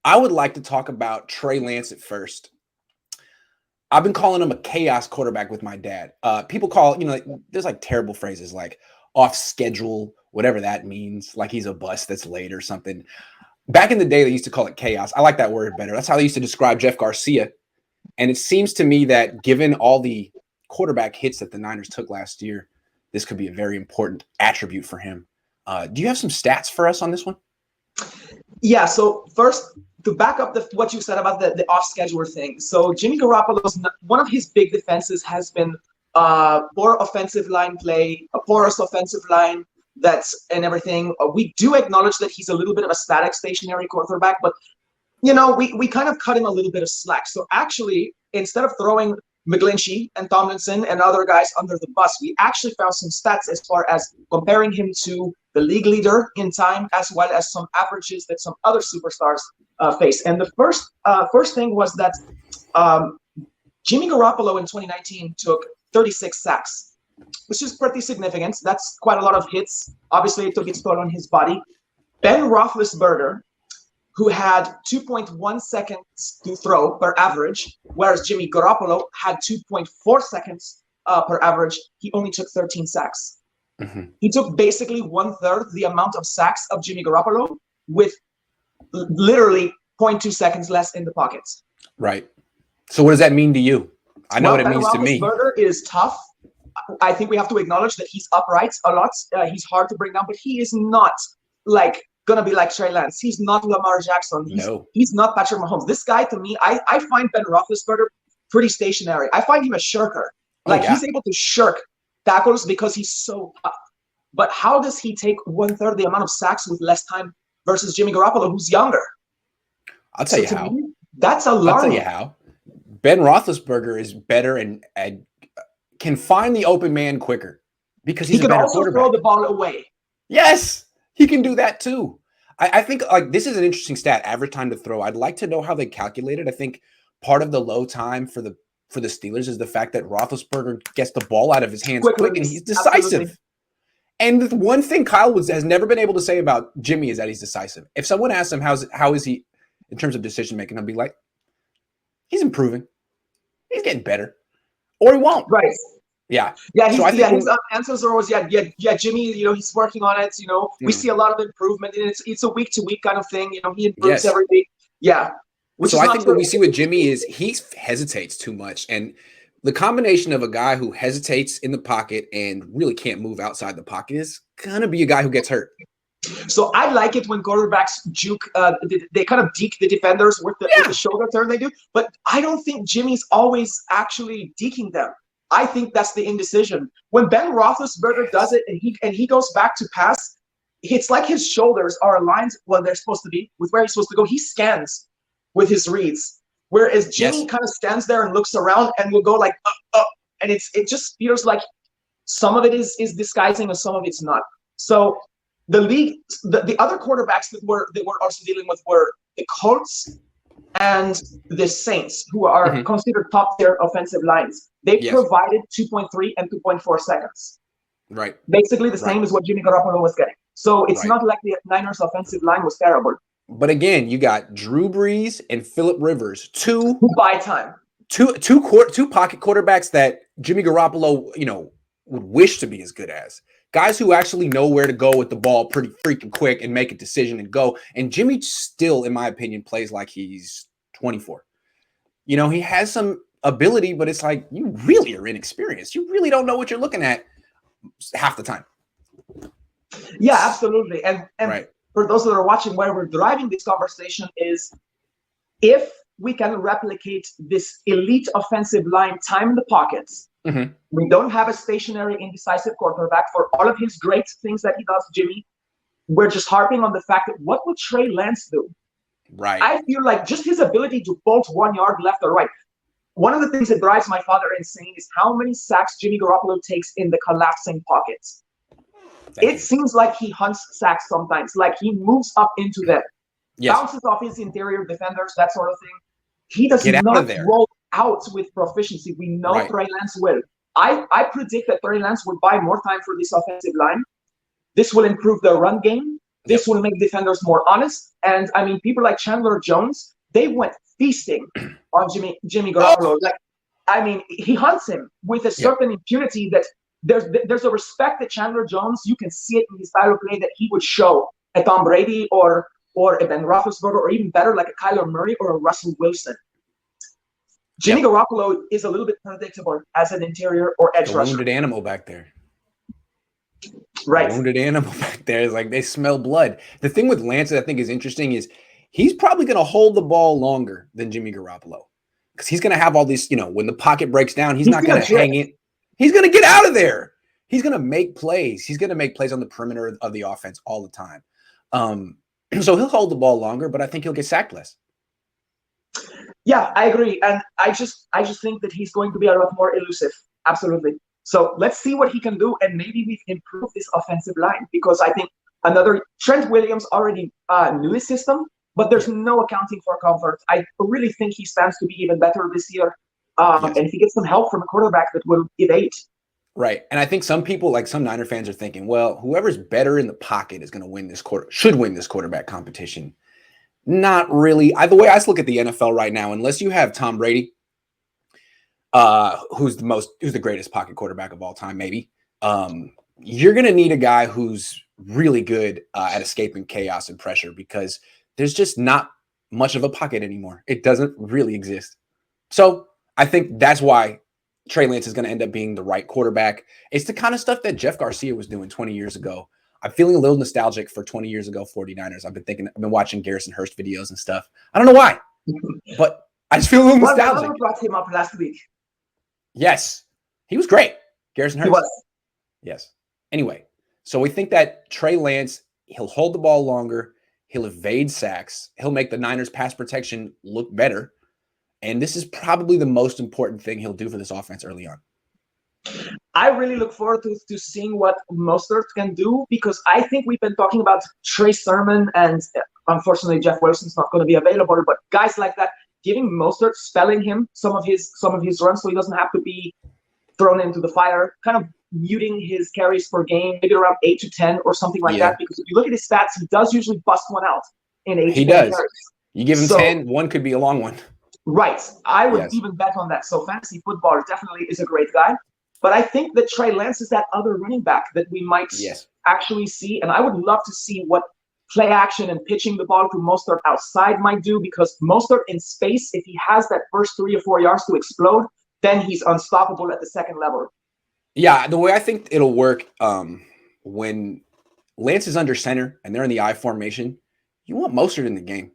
I would like to talk about Trey Lance at first. I've been calling him a chaos quarterback with my dad. People call, there's like terrible phrases like off schedule, whatever that means, like he's a bus that's late or something. Back in the day, they used to call it chaos. I like that word better. That's how they used to describe Jeff Garcia. And it seems to me that given all the quarterback hits that the Niners took last year, this could be a very important attribute for him. Do you have some stats for us on this one? Yeah, so first, to back up what you said about the off-scheduler thing. So Jimmy Garoppolo's one of his big defenses has been poor offensive line play, a porous offensive line and everything. We do acknowledge that he's a little bit of a static, stationary quarterback, but we kind of cut him a little bit of slack. So actually, instead of throwing McGlinchey and Tomlinson and other guys under the bus, we actually found some stats as far as comparing him to the league leader in time, as well as some averages that some other superstars face. And the first thing was that Jimmy Garoppolo in 2019 took 36 sacks, which is pretty significant. That's quite a lot of hits. Obviously, it took its toll on his body. Ben Roethlisberger, who had 2.1 seconds to throw per average, whereas Jimmy Garoppolo had 2.4 seconds per average. He only took 13 sacks. Mm-hmm. He took basically 1/3 the amount of sacks of Jimmy Garoppolo with literally 0.2 seconds less in the pockets. Right. So what does that mean to you? I know what it means to me. Roethlisberger is tough. I think we have to acknowledge that he's upright a lot. He's hard to bring down, but he is not going to be like Trey Lance. He's not Lamar Jackson. He's not Patrick Mahomes. This guy, to me, I find Ben Roethlisberger pretty stationary. I find him a shirker. He's able to shirk tackles because he's so tough. But how does he take 1/3 the amount of sacks with less time versus Jimmy Garoppolo, who's younger? I'll tell you how. Me, that's alarming. I'll tell you how. Ben Roethlisberger is better and can find the open man quicker because he's a better quarterback. He can also throw the ball away. Yes, he can do that too. I think this is an interesting stat, average time to throw. I'd like to know how they calculate it. I think part of the low time for the Steelers is the fact that Roethlisberger gets the ball out of his hands quick and he's decisive. Absolutely. And the one thing Kyle has never been able to say about Jimmy is that he's decisive. If someone asks him how is he in terms of decision making, I'll be like, he's improving. He's getting better. Or he won't. Right. Yeah. Yeah. His answers are always, Jimmy, he's working on it. We see a lot of improvement. And it's a week to week kind of thing. He improves every week. Yeah. So I think what we see with Jimmy is he hesitates too much. And the combination of a guy who hesitates in the pocket and really can't move outside the pocket is going to be a guy who gets hurt. So I like it when quarterbacks juke. They kind of deke the defenders with the shoulder turn they do. But I don't think Jimmy's always actually deking them. I think that's the indecision. When Ben Roethlisberger does it and he goes back to pass, it's like his shoulders are aligned where they're supposed to be with where he's supposed to go. He scans with his reads, whereas Jimmy kind of stands there and looks around and will go like, and it just feels like some of it is disguising and some of it's not. So the league, the other quarterbacks that we're also dealing with were the Colts and the Saints, who are considered top tier offensive lines. They provided 2.3 and 2.4 seconds. Right. Basically the same as what Jimmy Garoppolo was getting. So it's not like the Niners offensive line was terrible. But again, you got Drew Brees and Phillip Rivers, two buy time, two pocket quarterbacks that Jimmy Garoppolo, would wish to be as good as. Guys who actually know where to go with the ball pretty freaking quick and make a decision and go. And Jimmy still, in my opinion, plays like he's 24. He has some ability, but it's like you really are inexperienced. You really don't know what you're looking at half the time. Yeah, absolutely. And right. For those that are watching, where we're driving this conversation is if we can replicate this elite offensive line time in the pockets, we don't have a stationary, indecisive quarterback for all of his great things that he does, Jimmy. We're just harping on the fact that what would Trey Lance do? Right. I feel like just his ability to bolt 1 yard left or right. One of the things that drives my father insane is how many sacks Jimmy Garoppolo takes in the collapsing pockets. It seems like he hunts sacks sometimes, like he moves up into them, bounces off his interior defenders, that sort of thing. He does not roll out with proficiency. We know Trey Lance will. I predict that Trey Lance will buy more time for this offensive line. This will improve their run game. This will make defenders more honest. And I mean, people like Chandler Jones, they went feasting on Jimmy Garoppolo. Like, I mean, he hunts him with a certain impunity that there's a respect that Chandler Jones, you can see it in his style of play, that he would show a Tom Brady or a Ben Roethlisberger, or even better, like a Kyler Murray or a Russell Wilson. Jimmy Garoppolo is a little bit predictable as an interior or edge rusher. Wounded animal back there. Right. Wounded animal back there is like they smell blood. The thing with Lance that I think is interesting is he's probably going to hold the ball longer than Jimmy Garoppolo, because he's going to have all these, when the pocket breaks down, he's not going to hang it. He's going to get out of there. He's going to make plays. He's going to make plays on the perimeter of the offense all the time. So he'll hold the ball longer, but I think he'll get sacked less. Yeah, I agree. And I just think that he's going to be a lot more elusive. Absolutely. So let's see what he can do. And maybe we can improve this offensive line, because I think Trent Williams already knew his system, but there's no accounting for comfort. I really think he stands to be even better this year. And if he gets some help from a quarterback that will evade. Right. And I think some people, like some Niner fans, are thinking, well, whoever's better in the pocket is going to win this should win this quarterback competition. Not really. The way I look at the NFL right now, unless you have Tom Brady, who's the greatest pocket quarterback of all time, maybe, you're going to need a guy who's really good at escaping chaos and pressure, because there's just not much of a pocket anymore. It doesn't really exist. So I think that's why Trey Lance is going to end up being the right quarterback. It's the kind of stuff that Jeff Garcia was doing 20 years ago. I'm feeling a little nostalgic for 20 years ago 49ers. I've been watching Garrison Hurst videos and stuff. I don't know why, but I just feel a little nostalgic. I brought him up last week. Yes, he was great. Garrison Hurst. He was. Yes. Anyway, so we think that Trey Lance, he'll hold the ball longer. He'll evade sacks. He'll make the Niners pass protection look better. And this is probably the most important thing he'll do for this offense early on. I really look forward to seeing what Mostert can do, because I think we've been talking about Trey Sermon, and unfortunately Jeff Wilson's not going to be available, but guys like that, giving Mostert, spelling him some of his runs so he doesn't have to be thrown into the fire, kind of muting his carries per game, maybe around 8 to 10 or something like that, because if you look at his stats, he does usually bust one out in 8 to 10 carries. You give him 10, one could be a long one. Right. I would even bet on that. So fantasy football definitely is a great guy. But I think that Trey Lance is that other running back that we might actually see. And I would love to see what play action and pitching the ball to Mostert outside might do, because Mostert in space, if he has that first 3 or 4 yards to explode, then he's unstoppable at the second level. Yeah, the way I think it'll work, when Lance is under center and they're in the I formation, you want Mostert in the game,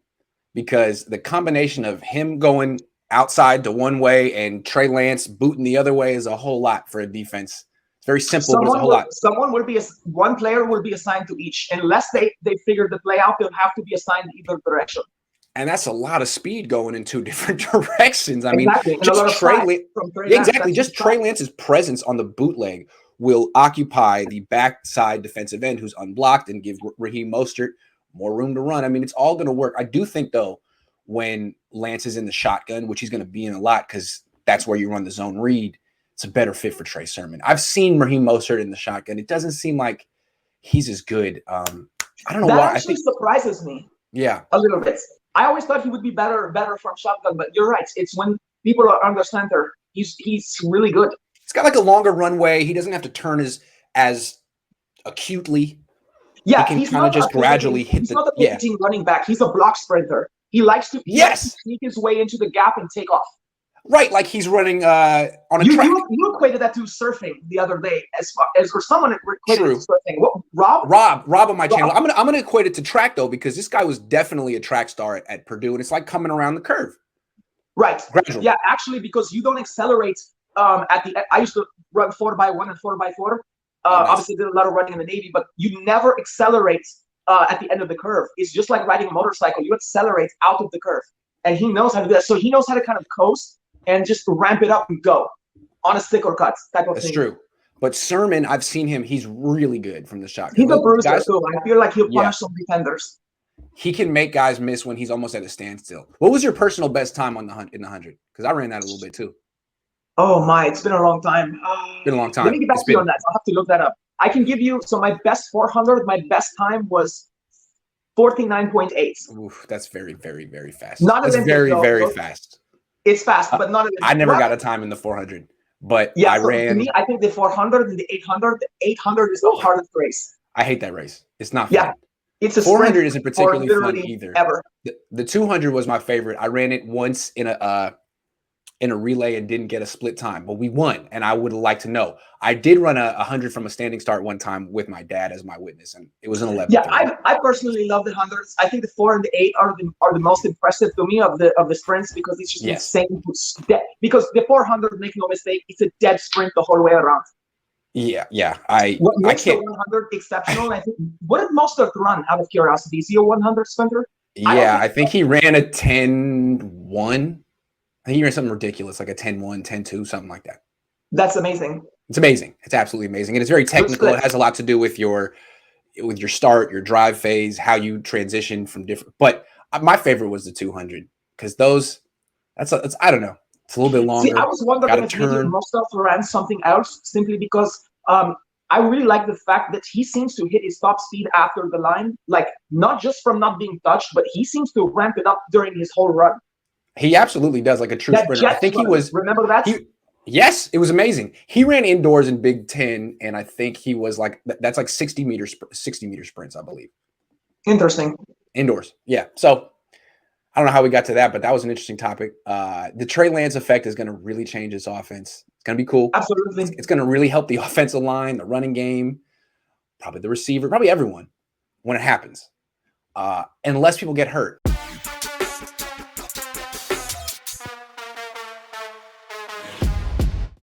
because the combination of him going outside to one way and Trey Lance booting the other way is a whole lot for a defense. It's very simple, but it's a whole lot. One player will be assigned to each. Unless they figure the play out, they'll have to be assigned either direction. And that's a lot of speed going in 2 different directions. I mean, just Trey Lance's presence on the bootleg will occupy the backside defensive end who's unblocked and give Raheem Mostert more room to run. I mean, it's all going to work. I do think, though, when Lance is in the shotgun, which he's going to be in a lot because that's where you run the zone read, it's a better fit for Trey Sermon. I've seen Raheem Mostert in the shotgun. It doesn't seem like he's as good. I don't know why. That actually surprises me. Yeah. A little bit. I always thought he would be better from shotgun, but you're right. It's when people are under center, he's really good. It's got like a longer runway. He doesn't have to turn as acutely. Yeah, he can kind of just gradually hit he's not a pivoting running back. He's a block sprinter. He likes to sneak his way into the gap and take off. Right, like he's running on a track. You equated that to surfing the other day, or someone equated it to surfing. What, Rob on my channel. I'm gonna equate it to track though, because this guy was definitely a track star at Purdue, and it's like coming around the curve. Right. Gradually. Yeah, actually, because you don't accelerate at the. I used to run 4x1 and 4x4. Obviously, did a lot of running in the Navy, but you never accelerate at the end of the curve. It's just like riding a motorcycle. You accelerate out of the curve, and he knows how to do that. So he knows how to kind of coast and just ramp it up and go on a stick or cut type of thing. That's true. But Sermon, I've seen him. He's really good from the shotgun. He's a bruiser too. I feel like he'll punish some defenders. He can make guys miss when he's almost at a standstill. What was your personal best time in the 100? Because I ran that a little bit too. Oh my, it's been a long time. Been a long time. Let me get back to you on that. I'll have to look that up. I can give you, so my best 400, my best time was 49.8. Oof, that's very, very, very fast. Not That's Olympic very, though. very So fast. it's fast, but not I Olympic. never Well, got a time in the 400, but yeah, I so to me, ran. I think the 400 and the 800, the 800 is the Oof, hardest race. I hate that race. It's not Yeah, fun. it's a sprint 400 isn't for particularly fun literally either. ever. The 200 was my favorite. I ran it once in a relay and didn't get a split time, but we won. And I would like to know. I did run a 100 from a standing start one time with my dad as my witness, and it was an 11:30. Yeah, I personally love the hundreds. I think the 4 and the 8 are the most impressive to me of the sprints because it's just Yes. insane. Because the 400, make no mistake, it's a dead sprint the whole way around. Yeah. What I makes the can't. 100 exceptional? I think what did Mostert run out of curiosity? Is he a 100 sprinter? Yeah, I think he ran a 10-1. I think he ran something ridiculous, like a 10-1, 10-2, something like that. That's amazing. It's amazing. It's absolutely amazing. And it's very technical. It has a lot to do with your start, your drive phase, how you transition from different. But my favorite was the 200 because that's I don't know. It's a little bit longer. See, I was wondering if maybe Mostert ran something else simply because I really like the fact that he seems to hit his top speed after the line, like not just from not being touched, but he seems to ramp it up during his whole run. He absolutely does, like a true sprinter. I think he was. Remember that? Yes, it was amazing. He ran indoors in Big Ten, and I think he was like that's like 60-meter sprints, I believe. Interesting. Indoors, yeah. So I don't know how we got to that, but that was an interesting topic. The Trey Lance effect is going to really change this offense. It's going to be cool. Absolutely. It's going to really help the offensive line, the running game, probably the receiver, probably everyone when it happens, unless people get hurt.